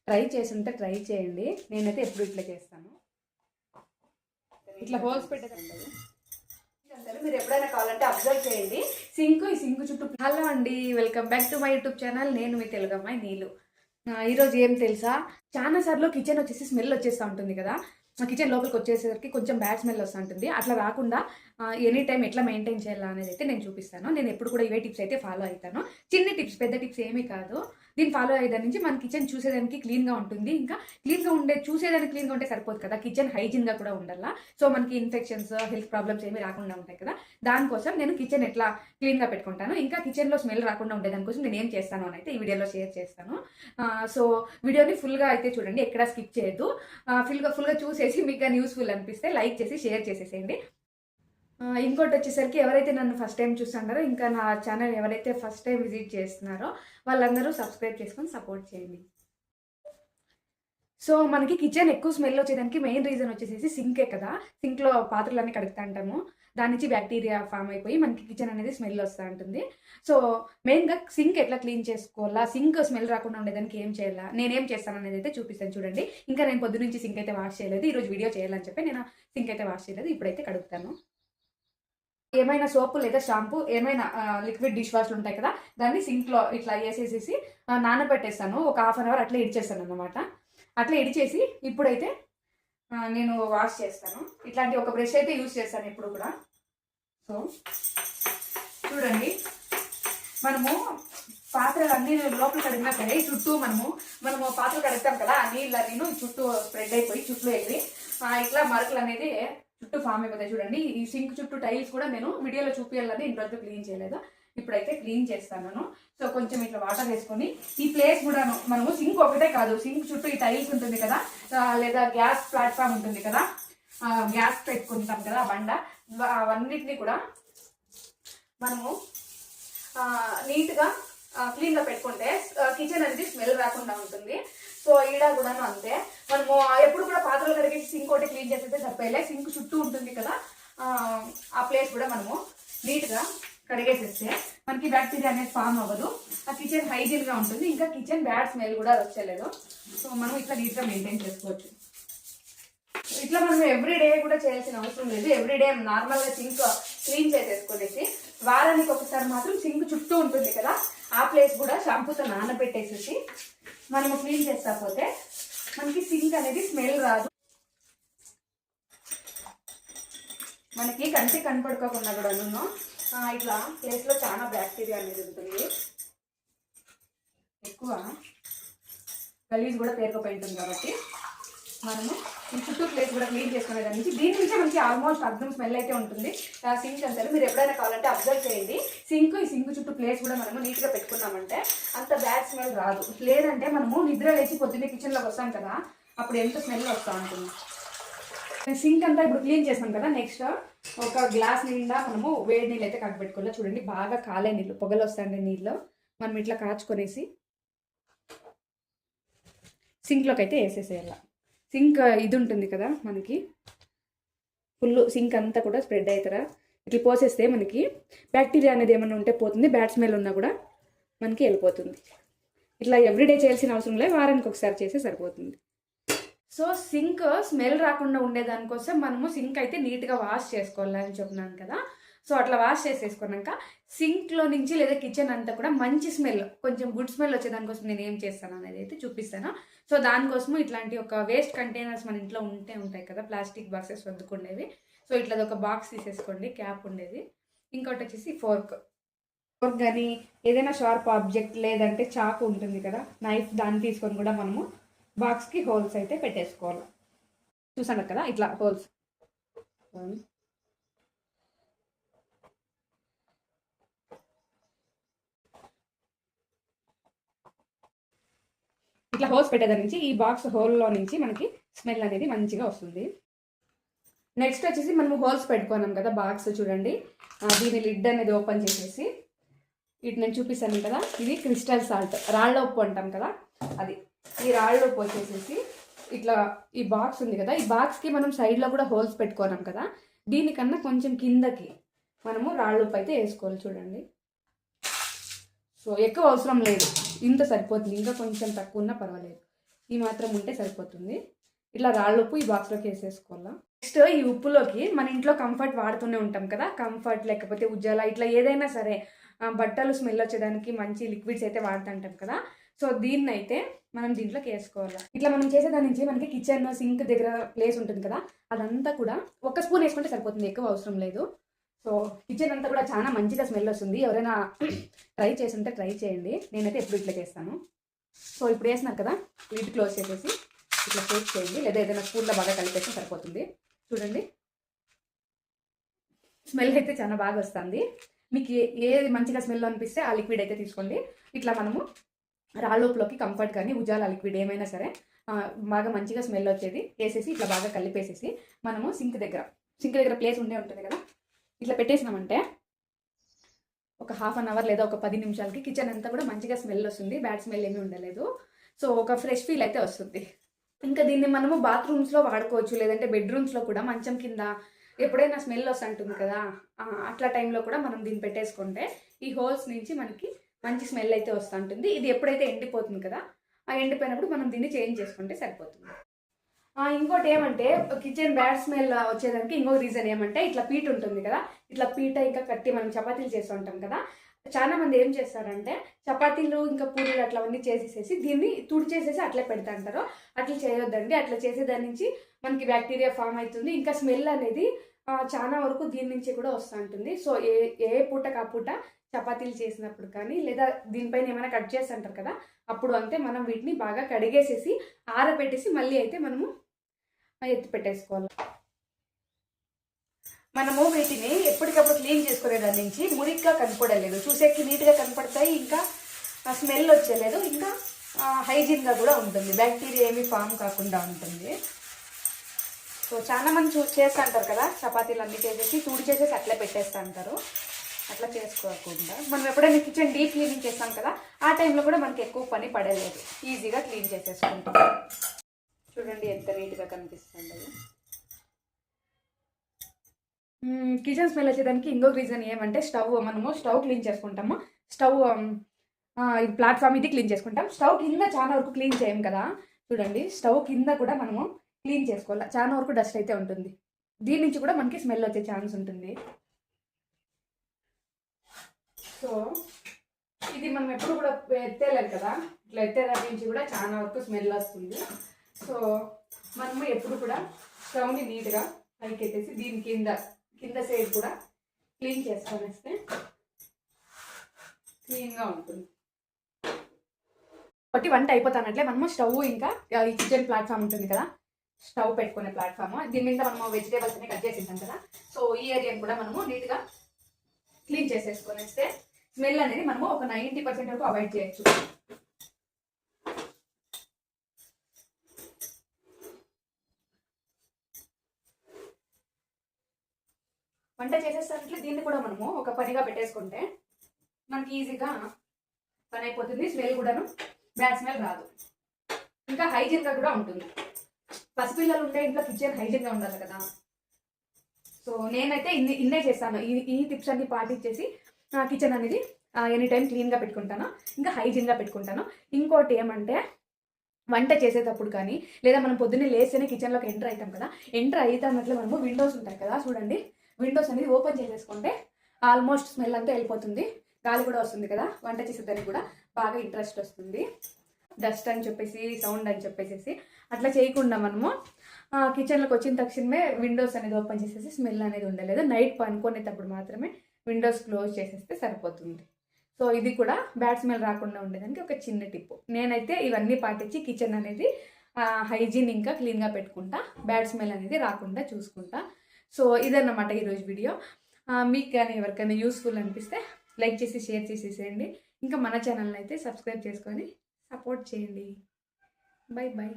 Try చేస్తుంటే try చేయండి. నేనైతే ఎప్పుడు ఇట్లా చేస్తాను. ఇట్లా హోల్స్ పెట్టేదండి. మీరు ఎప్పుడైనా కావాలంటే అబ్జర్వ్ చేయండి. ఈ సింక్ చుట్టూ. హలో అండి, welcome back to my YouTube channel. నేను మీ తెలుగు అమ్మాయి నీలు. ఈరోజు ఏం తెలుసా, చాలా సార్లు కిచెన్ వచ్చేసి స్మెల్ వచ్చేస్తూ ఉంటుంది కదా. కిచెన్ లోపలికి వచ్చేసరికి కొంచెం బ్యాడ్ స్మెల్ వస్తూ ఉంటుంది. అట్లా రాకుండా ఎనీ టైం ఎట్లా మెయింటైన్ చేయాలా అనేది అయితే నేను చూపిస్తాను. నేను ఎప్పుడు కూడా ఇవే టిప్స్ అయితే ఫాలో అవుతాను. చిన్న టిప్స్, పెద్ద టిప్స్ ఏమీ కాదు. దీన్ని ఫాలో అయ్యేదాని నుంచి మన కిచెన్ చూసేదానికి క్లీన్గా ఉంటుంది. ఇంకా క్లీన్గా చూసేదానికి క్లీన్గా ఉంటే సరిపోదు కదా, కిచెన్ హైజీన్గా కూడా ఉండాలా. సో మనకి ఇన్ఫెక్షన్స్, హెల్త్ ప్రాబ్లమ్స్ ఏమీ రాకుండా ఉంటాయి కదా. దానికోసం నేను కిచెన్ ఎట్లా క్లీన్గా పెట్టుకుంటాను, ఇంకా కిచెన్లో స్మెల్ రాకుండా ఉండేదానికోసం నేను ఏం చేస్తాను అని అయితే ఈ వీడియోలో షేర్ చేస్తాను. సో వీడియోని ఫుల్గా అయితే చూడండి, ఎక్కడా స్కిప్ చేయొద్దు. ఫుల్గా చూసేసి మీకు యూస్ఫుల్ అనిపిస్తే లైక్ చేసి షేర్ చేసేసేయండి. ఇంకోటి వచ్చేసరికి ఎవరైతే నన్ను ఫస్ట్ టైం చూస్తున్నారో, ఇంకా నా ఛానల్ ఎవరైతే ఫస్ట్ టైం విజిట్ చేస్తున్నారో వాళ్ళందరూ సబ్స్క్రైబ్ చేసుకొని సపోర్ట్ చేయండి. సో మనకి కిచెన్ ఎక్కువ స్మెల్ వచ్చేదానికి మెయిన్ రీజన్ వచ్చేసి సింకే కదా. సింక్లో పాత్రలన్నీ కడుగుతూ ఉంటాము, దాని నుంచి బ్యాక్టీరియా ఫామ్ అయిపోయి మనకి కిచెన్ అనేది స్మెల్ వస్తూ ఉంటుంది. సో మెయిన్గా సింక్ ఎట్లా క్లీన్ చేసుకోవాలా, సింక్ స్మెల్ రాకుండా ఉండేదానికి ఏం చేయాలా, నేనేం చేస్తాను అనేది అయితే చూపిస్తాను చూడండి. ఇంకా నేను పొద్దు నుంచి సింక్ అయితే వాష్ చేయలేదు, ఈరోజు వీడియో చేయాలని చెప్పి నేను సింక్ అయితే వాష్ చేయలేదు. ఇప్పుడైతే కడుగుతాను. ఏమైనా సోపు లేదా షాంపూ, ఏమైనా లిక్విడ్ డిష్ వాష్లు ఉంటాయి కదా, దాన్ని సింక్లో ఇట్లా వేసేసేసి నానబెట్టేస్తాను. ఒక హాఫ్ అన్ అవర్ అట్లా ఇడిచేస్తాను అనమాట. అట్లా ఇడిచేసి ఇప్పుడైతే నేను వాష్ చేస్తాను. ఇట్లాంటి ఒక బ్రష్ అయితే యూజ్ చేస్తాను ఎప్పుడు కూడా. సో చూడండి, మనము పాత్రలు అన్ని లోపల కడిగినా సరే చుట్టూ మనము పాత్రలు కడుగుతాం కదా, ఆ నీళ్ళని చుట్టూ స్ప్రెడ్ అయిపోయి చుట్టూ వెళ్ళి ఇట్లా మరకలు అనేది చుట్టూ ఫామ్ అయిపోతాయి. చూడండి, ఈ సింక్ చుట్టూ టైల్స్ కూడా నేను వీడియోలో చూపించాలని ఇంట్లో క్లీన్ చేయలేదు, ఇప్పుడైతే క్లీన్ చేస్తాను. సో కొంచెం ఇట్లా వాటర్ వేసుకొని ఈ ప్లేస్ కూడా మనము సింక్ ఒకటే కాదు, సింక్ చుట్టూ ఈ టైల్స్ ఉంటుంది కదా, లేదా గ్యాస్ ప్లాట్ఫామ్ ఉంటుంది కదా, గ్యాస్ పెట్టుకుంటాం కదా బండ, అవన్నిటిని కూడా మనము నీట్గా క్లీన్గా పెట్టుకుంటే కిచెన్ అనేది స్మెల్ రాకుండా ఉంటుంది. సో ఈడ కూడాను అంతే, మనము ఎప్పుడు కూడా పాత్రలు కడిగేసి సింక్ ఒకటి క్లీన్ చేసేస్తే తప్పేలే, సింక్ చుట్టూ ఉంటుంది కదా, ఆ ప్లేస్ కూడా మనము నీట్గా కడిగేసేస్తే మనకి బ్యాక్టీరియా అనేది ఫామ్ అవ్వదు, ఆ కిచెన్ హైజీన్గా ఉంటుంది, ఇంకా కిచెన్ బ్యాడ్ స్మెల్ కూడా వచ్చేలేదు. సో మనం ఇట్లా నీట్గా మెయింటైన్ చేసుకోవచ్చు. ఇట్లా మనం ఎవ్రీడే కూడా చేయాల్సిన అవసరం లేదు. ఎవ్రీడే నార్మల్గా సింక్ క్లీన్ చేసేసుకునేసి వారానికి ఒకసారి మాత్రం సింక్ చుట్టూ ఉంటుంది కదా, ఆ ప్లేస్ కూడా షాంపూతో నానబెట్టేసేసి మనము క్లీన్ చేస్తా పోతే మనకి సింక్ అనేది స్మెల్ రాదు. మనకి కంటికి కనపడుకోకుండా కూడా ఇట్లా ప్లేస్లో చాలా బ్యాక్టీరియా అనేది ఉంటుంది, ఎక్కువ గలీజ్ కూడా పేరుకుపోయి ఉంటుంది. కాబట్టి మనము ఈ చుట్టూ ప్లేస్ కూడా క్లీన్ చేసుకునే దాని నుంచి దీని నుంచే మనకి ఆల్మోస్ట్ అర్థం స్మెల్ అయితే ఉంటుంది. సింక్ అంటారు, మీరు ఎప్పుడైనా కావాలంటే అబ్జర్వ్ చేయండి. ఈ సింక్ చుట్టూ ప్లేస్ కూడా మనము నీట్గా పెట్టుకున్నామంటే అంత బ్యాడ్ స్మెల్ రాదు. లేదంటే మనము నిద్ర లేచి పొద్దున్నే కిచెన్లోకి వస్తాం కదా, అప్పుడు ఎంత స్మెల్ వస్తూ ఉంటుంది. సింక్ అంతా ఇప్పుడు క్లీన్ చేస్తాం కదా, నెక్స్ట్ ఒక గ్లాస్ నిండా మనము వేడి నీళ్ళు అయితే కాకపెట్టుకోవాలి. చూడండి, బాగా కాలే నీళ్ళు, పొగలు వస్తాండే నీళ్ళు మనం ఇట్లా కాచుకొనేసి సింక్లోకి అయితే వేసేసేయాలి. సింక్ ఇది ఉంటుంది కదా మనకి, ఫుల్ సింక్ అంతా కూడా స్ప్రెడ్ అవుతారా, ఇట్లా పోసేస్తే మనకి బ్యాక్టీరియా అనేది ఏమైనా ఉంటే పోతుంది, బ్యాడ్ స్మెల్ ఉన్నా కూడా మనకి వెళ్ళిపోతుంది. ఇట్లా ఎవ్రీడే చేయాల్సిన అవసరం లేదు, వారానికి ఒకసారి చేస్తే సరిపోతుంది. సో సింక్ స్మెల్ రాకుండా ఉండేదానికోసం మనము సింక్ అయితే నీట్గా వాష్ చేసుకోవాలని చెప్తున్నాను కదా. సో అట్లా వాష్ చేసేసుకున్నాక సింక్లో నుంచి లేదా కిచెన్ అంతా కూడా మంచి స్మెల్, కొంచెం గుడ్ స్మెల్ వచ్చేదానికోసం నేను ఏం చేస్తాను అనేది అయితే చూపిస్తాను. సో దానికోసము ఇట్లాంటి ఒక వేస్ట్ కంటైనర్స్ మన ఇంట్లో ఉంటాయి కదా, ప్లాస్టిక్ బాక్సెస్ వద్దుకుండేవి. సో ఇట్లా ఒక బాక్స్ తీసేసుకోండి, క్యాప్ ఉండేది. ఇంకోటి వచ్చేసి ఫోర్క్ కానీ ఏదైనా షార్ప్ ఆబ్జెక్ట్ లేదంటే చాకు ఉంటుంది కదా, నైఫ్, దాన్ని తీసుకొని కూడా మనము బాక్స్కి హోల్స్ అయితే పెట్టేసుకోవాలి. చూసాను కదా ఇట్లా హోల్స్, ఇట్లా హోల్స్ పెట్టేదాని నుంచి ఈ బాక్స్ హోల్లో నుంచి మనకి స్మెల్ అనేది మంచిగా వస్తుంది. నెక్స్ట్ వచ్చేసి మనము హోల్స్ పెట్టుకున్నాం కదా బాక్స్, చూడండి దీని లిడ్ అనేది ఓపెన్ చేసేసి ఇటు నేను చూపిస్తాను కదా, ఇది క్రిస్టల్ సాల్ట్, రాళ్ళ ఉప్పు అంటాం కదా, అది ఈ రాళ్ళ ఉప్పు వచ్చేసేసి ఇట్లా ఈ బాక్స్ ఉంది కదా, ఈ బాక్స్కి మనం సైడ్లో కూడా హోల్స్ పెట్టుకున్నాం కదా, దీనికన్నా కొంచెం కిందకి మనము రాళ్ళ ఉప్పు అయితే వేసుకోవాలి. చూడండి, సో ఎక్కువ అవసరం లేదు, ఇంత సరిపోతుంది, ఇంకా కొంచెం తక్కువ ఉన్నా పర్వాలేదు. ఈ మాత్రం ఉంటే సరిపోతుంది. ఇట్లా రాళ్ళ ఉప్పు ఈ బాక్స్లోకి వేసేసుకోవాలా. నెక్స్ట్ ఈ ఉప్పులోకి మన ఇంట్లో కంఫర్ట్ వాడుతూనే ఉంటాం కదా, కంఫర్ట్ లేకపోతే ఉజ్జాల ఇట్లా ఏదైనా సరే బట్టలు స్మెల్ వచ్చేదానికి మంచి లిక్విడ్స్ అయితే వాడుతుంటాం కదా. సో దీన్ని అయితే మనం దీంట్లోకి వేసుకోవాలి. ఇట్లా మనం చేసేదాని నుంచి మనకి కిచెన్ సింక్ దగ్గర ప్లేస్ ఉంటుంది కదా, అదంతా కూడా 1 స్పూన్ వేసుకుంటే సరిపోతుంది, ఎక్కువ అవసరం లేదు. సో కిచెన్ అంతా కూడా చాలా మంచిగా స్మెల్ వస్తుంది. ఎవరైనా ట్రై చేస్తుంటే ట్రై చేయండి. నేనైతే ఎప్పుడు ఇట్లా చేస్తాను. సో ఇప్పుడు వేసినారు కదా, లిడ్ క్లోజ్ చేసేసి ఇట్లా షేక్ చేయండి, లేదా ఏదైనా స్పూన్లో బాగా కలిపేస్తే సరిపోతుంది. చూడండి స్మెల్ అయితే చాలా బాగా వస్తుంది. మీకు ఏది మంచిగా స్మెల్ అనిపిస్తే ఆ లిక్విడ్ అయితే తీసుకోండి. ఇట్లా మనము రాళ్ళోపులోకి కంఫర్ట్ కానీ ఉజాల లిక్విడ్ ఏమైనా సరే బాగా మంచిగా స్మెల్ వచ్చేది వేసేసి ఇట్లా బాగా కలిపేసేసి మనము సింక్ దగ్గర ప్లేస్ ఉంటుంది కదా, ఇట్లా పెట్టేసినామంటే ఒక హాఫ్ అన్ అవర్ లేదా ఒక 10 నిమిషాలకి కిచెన్ అంతా కూడా మంచిగా స్మెల్ వస్తుంది. బ్యాడ్ స్మెల్ ఏమీ ఉండలేదు. సో ఒక ఫ్రెష్ ఫీల్ అయితే వస్తుంది. ఇంకా దీన్ని మనము బాత్రూమ్స్లో వాడుకోవచ్చు, లేదంటే బెడ్రూమ్స్లో కూడా మంచం కింద ఎప్పుడైనా స్మెల్ వస్తుంటుంది కదా, అట్లా టైంలో కూడా మనం దీన్ని పెట్టేసుకుంటే ఈ హోల్స్ నుంచి మనకి మంచి స్మెల్ అయితే వస్తుంటుంది. ఇది ఎప్పుడైతే ఎండిపోతుంది కదా, ఆ ఎండిపోయినప్పుడు మనం దీన్ని చేంజ్ చేసుకుంటే సరిపోతుంది. ఇంకోటి ఏమంటే కిచెన్ బ్యాడ్ స్మెల్ వచ్చేదానికి ఇంకొక రీజన్ ఏమంటే ఇట్లా పీట ఉంటుంది కదా, ఇట్లా పీట ఇంకా కట్టి మనం చపాతీలు చేస్తూ ఉంటాం కదా. చాలా మంది ఏం చేస్తారంటే చపాతీలు ఇంకా పూరీలు అట్లవన్నీ చేసేసేసి దీన్ని తుడిచేసేసి అట్లే పెడతా అంటారు. అట్లా చేయొద్దండి. అట్లా చేసేదాని నుంచి మనకి బ్యాక్టీరియా ఫామ్ అవుతుంది. ఇంకా స్మెల్ అనేది చాలా వరకు దీని నుంచి కూడా వస్తూ ఉంటుంది. సో ఏ పూటకు ఆ పూట చపాతీలు చేసినప్పుడు కానీ లేదా దీనిపైన ఏమైనా కట్ చేస్తుంటారు కదా, అప్పుడు అంతే మనం వీటిని బాగా కడిగేసేసి ఆరబెట్టేసి మళ్ళీ అయితే మనము ఎత్తి పెట్టేసుకోవాలి. మనము వీటిని ఎప్పటికప్పుడు క్లీన్ చేసుకునే దాని నుంచి మురిగ్గా కనపడలేదు, చూసేకి నీట్గా కనపడతాయి, ఇంకా స్మెల్ వచ్చేలేదు, ఇంకా హైజీన్గా కూడా ఉంటుంది, బ్యాక్టీరియా ఏమీ ఫామ్ కాకుండా ఉంటుంది. సో చాలా మంది చేస్తూ అంటారు కదా, చపాతీలు అన్నీ చేసేసి చేసేసి అట్లే పెట్టేస్తూ అంటారు. అట్లా చేసుకోకుండా మనం ఎప్పుడైనా కిచెన్ డీప్ క్లీనింగ్ చేస్తాం కదా, ఆ టైంలో కూడా మనకి ఎక్కువ పని పడలేదు, ఈజీగా క్లీన్ చేసేసుకుంటాం. చూడండి ఎంత నీట్గా కనిపిస్తుంది. కిచెన్ స్మెల్ వచ్చేదానికి ఇంకొక రీజన్ ఏమంటే మనము స్టవ్ క్లీన్ చేసుకుంటాము. స్టవ్ ఇది ప్లాట్ఫామ్ ఇది క్లీన్ చేసుకుంటాం. స్టవ్ కింద చాలా వరకు క్లీన్ చేయం కదా, చూడండి స్టవ్ కింద కూడా మనము క్లీన్ చేసుకోవాలి. చాలా వరకు డస్ట్ అయితే ఉంటుంది, దీని నుంచి కూడా మనకి స్మెల్ వచ్చే ఛాన్స్ ఉంటుంది. సో ఇది మనం ఎప్పుడు కూడా ఎత్తేలేదు కదా, ఇట్లా ఎత్తేదాని నుంచి కూడా చాలా వరకు స్మెల్ వస్తుంది. సో మనము ఎప్పుడు కూడా స్టవ్ని నీట్గా పైకి ఎత్తేసి దీని కింద సైడ్ కూడా క్లీన్ చేసుకొని వస్తే క్లీన్గా ఉంటుంది. ఒకటి వంట అయిపోతానట్లే మనము స్టవ్ ఇంకా ఈ కిచెన్ ప్లాట్ఫామ్ ఉంటుంది కదా, స్టవ్ పెట్టుకునే ప్లాట్ఫామ్, దీని మీద మనము వెజిటేబుల్స్ అన్ని కట్ చేసి ఉంటాం కదా. సో ఈ ఏరియాని కూడా మనము నీట్గా క్లీన్ చేసేసుకొని వస్తే స్మెల్ అనేది మనము ఒక 90% వరకు అవాయిడ్ చేయొచ్చు. వంట చేసేసరికి దీన్ని కూడా మనము ఒక పనిగా పెట్టేసుకుంటే మనకి ఈజీగా పని అయిపోతుంది. స్మెల్ కూడాను బ్యాడ్ స్మెల్ రాదు, ఇంకా హైజీన్గా కూడా ఉంటుంది. పసిపిల్లలు ఉంటే ఇంట్లో కిచెన్ హైజీన్గా ఉండాలి కదా. సో నేనైతే ఇన్నే చేస్తాను, ఈ టిప్స్ అన్ని పాటించేసి కిచెన్ అనేది ఎనీ టైం క్లీన్గా పెట్టుకుంటాను, ఇంకా హైజీన్గా పెట్టుకుంటాను. ఇంకోటి ఏమంటే వంట చేసేటప్పుడు కానీ లేదా మనం పొద్దున్నే లేస్తేనే కిచెన్లోకి ఎంటర్ అవుతాం కదా, ఎంటర్ అవుతామట్లే మనము విండోస్ ఉంటాయి కదా, చూడండి విండోస్ అనేది ఓపెన్ చేసేసుకుంటే ఆల్మోస్ట్ స్మెల్ అంతా వెళ్ళిపోతుంది, గాలి కూడా వస్తుంది కదా, వంట చేసేదానికి కూడా బాగా ఇంట్రెస్ట్ వస్తుంది. డస్ట్ అని చెప్పేసి సౌండ్ అని చెప్పేసి అట్లా చేయకుండా మనము కిచెన్లోకి వచ్చిన తక్షణమే విండోస్ అనేది ఓపెన్ చేసేసి స్మెల్ అనేది ఉండలేదు. నైట్ పనుకునేటప్పుడు మాత్రమే విండోస్ క్లోజ్ చేసేస్తే సరిపోతుంది. సో ఇది కూడా బ్యాడ్ స్మెల్ రాకుండా ఉండేదానికి ఒక చిన్న టిప్. నేనైతే ఇవన్నీ పాటించి కిచెన్ అనేది హైజీన్ ఇంకా క్లీన్గా పెట్టుకుంటా, బ్యాడ్ స్మెల్ అనేది రాకుండా చూసుకుంటా. సో ఇదన్నమాట ఈరోజు వీడియో. మీకు కానీ ఎవరికైనా యూస్ఫుల్ అనిపిస్తే లైక్ చేసి షేర్ చేసేసేయండి. ఇంకా మన ఛానల్ని అయితే సబ్స్క్రైబ్ చేసుకొని సపోర్ట్ చేయండి. Bye bye.